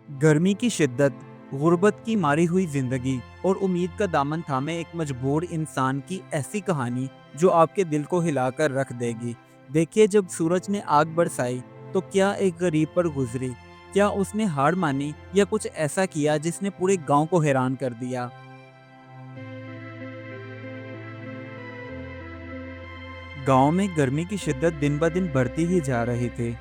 गर्मी की शिद्दत, गुर्बत की मारी हुई जिंदगी और उम्मीद का दामन थामे एक मजबूर इंसान की ऐसी कहानी जो आपके दिल को हिलाकर रख देगी। देखिए, जब सूरज ने आग बरसाई तो क्या एक गरीब पर गुजरी? क्या उसने हार मानी या कुछ ऐसा किया जिसने पूरे गांव को हैरान कर दिया? गांव में गर्मी की शिद्दत दिन ब दिन बढ़ती ही जा रही थी।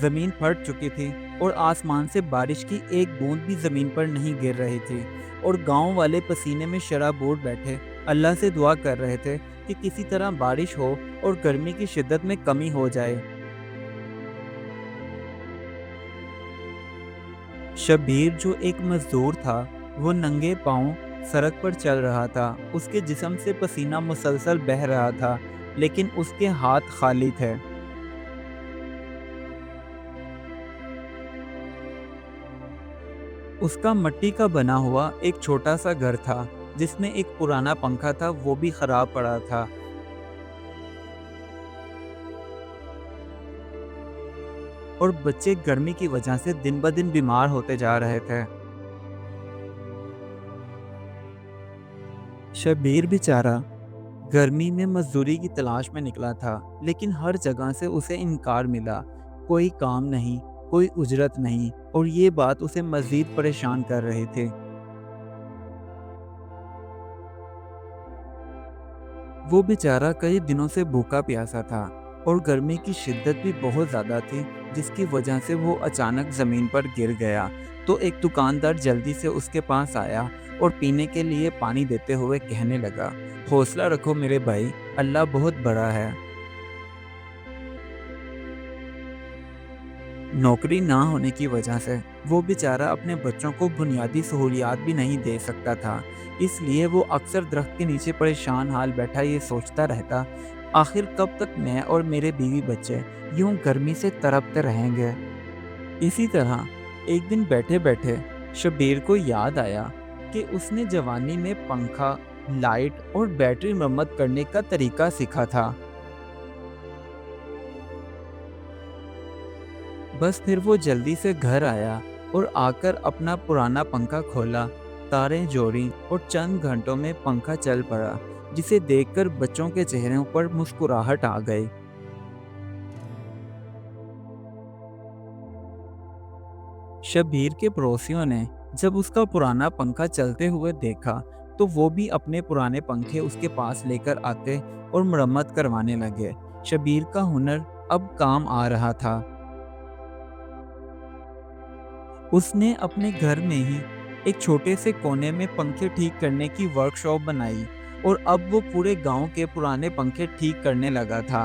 जमीन फट चुकी थी और आसमान से बारिश की एक बूंद भी जमीन पर नहीं गिर रही थी। और गांव वाले पसीने में शराबोर बैठे अल्लाह से दुआ कर रहे थे कि किसी तरह बारिश हो और गर्मी की शिद्दत में कमी हो जाए। शब्बीर जो एक मजदूर था, वो नंगे पांव सड़क पर चल रहा था। उसके जिस्म से पसीना मुसलसल बह रहा था, लेकिन उसके हाथ खाली थे। उसका मिट्टी का बना हुआ एक छोटा सा घर था, जिसमें एक पुराना पंखा था, वो भी खराब पड़ा था। और बच्चे गर्मी की वजह से दिन ब दिन बीमार होते जा रहे थे। शबीर बेचारा गर्मी में मजदूरी की तलाश में निकला था, लेकिन हर जगह से उसे इनकार मिला। कोई काम नहीं, कोई उजरत नहीं, और ये बात उसे मजीद परेशान कर रही थी। वो बेचारा कई दिनों से भूखा प्यासा था और गर्मी की शिद्दत भी बहुत ज़्यादा थी, जिसकी वजह से वो अचानक ज़मीन पर गिर गया। तो एक दुकानदार जल्दी से उसके पास आया और पीने के लिए पानी देते हुए कहने लगा, हौसला रखो मेरे भाई, अल्लाह बहुत बड़ा है। नौकरी ना होने की वजह से वो बेचारा अपने बच्चों को बुनियादी सहूलियात भी नहीं दे सकता था। इसलिए वो अक्सर दरख्त के नीचे परेशान हाल बैठा ये सोचता रहता, आखिर कब तक मैं और मेरे बीवी बच्चे यूं गर्मी से तड़पते रहेंगे। इसी तरह एक दिन बैठे बैठे शबीर को याद आया कि उसने जवानी में पंखा, लाइट और बैटरी मरम्मत करने का तरीका सीखा था। बस फिर वो जल्दी से घर आया और आकर अपना पुराना पंखा खोला, तारें जोड़ी और चंद घंटों में पंखा चल पड़ा, जिसे देखकर बच्चों के चेहरों पर मुस्कुराहट आ गई। शबीर के पड़ोसियों ने जब उसका पुराना पंखा चलते हुए देखा, तो वो भी अपने पुराने पंखे उसके पास लेकर आते और मरम्मत करवाने लगे। शबीर का हुनर अब काम आ रहा था। उसने अपने घर में ही एक छोटे से कोने में पंखे ठीक करने की वर्कशॉप बनाई और अब वो पूरे गांव के पुराने पंखे ठीक करने लगा था।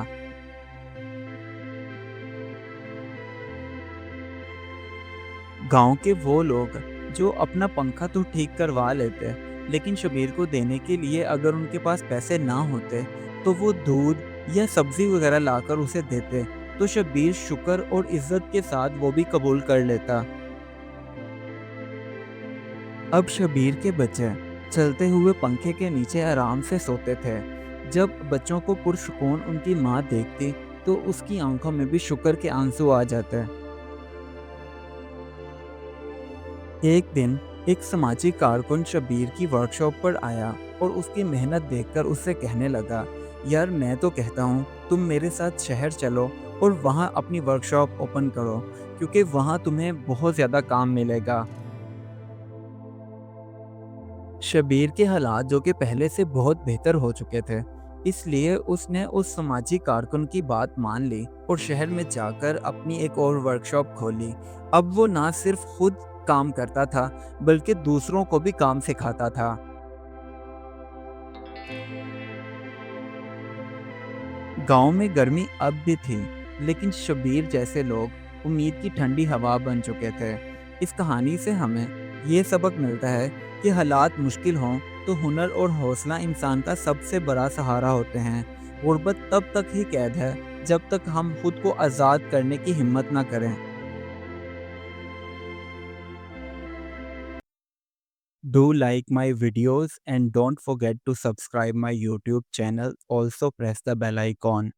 गांव के वो लोग जो अपना पंखा तो ठीक करवा लेते, लेकिन शबीर को देने के लिए अगर उनके पास पैसे ना होते, तो वो दूध या सब्जी वगैरह लाकर उसे देते। तो शबीर शुक्र और इज्जत के साथ वो भी कबूल कर लेता। अब शबीर के बच्चे चलते हुए पंखे के नीचे आराम से सोते थे। जब बच्चों को पुरसुकून उनकी माँ देखती, तो उसकी आंखों में भी शुक्र के आंसू आ जाते। एक दिन एक समाजी कारकुन शबीर की वर्कशॉप पर आया और उसकी मेहनत देखकर उससे कहने लगा, यार मैं तो कहता हूँ तुम मेरे साथ शहर चलो और वहाँ अपनी वर्कशॉप ओपन करो, क्योंकि वहाँ तुम्हें बहुत ज़्यादा काम मिलेगा। शबीर के हालात जो कि पहले से बहुत बेहतर हो चुके थे, इसलिए उसने उस समाजी कारकुन की बात मान ली और शहर में जाकर अपनी एक और वर्कशॉप खोली। अब वो ना सिर्फ खुद काम करता था, बल्कि दूसरों को भी काम सिखाता था। गांव में गर्मी अब भी थी, लेकिन शबीर जैसे लोग उम्मीद की ठंडी हवा बन चुके थे। इस कहानी से हमें ये सबक मिलता है कि हालात मुश्किल हों तो हुनर और हौसला इंसान का सबसे बड़ा सहारा होते हैं। गुर्बत तब तक ही कैद है जब तक हम खुद को आज़ाद करने की हिम्मत ना करें। Do like my videos and don't forget to subscribe my YouTube channel. Also press the bell icon.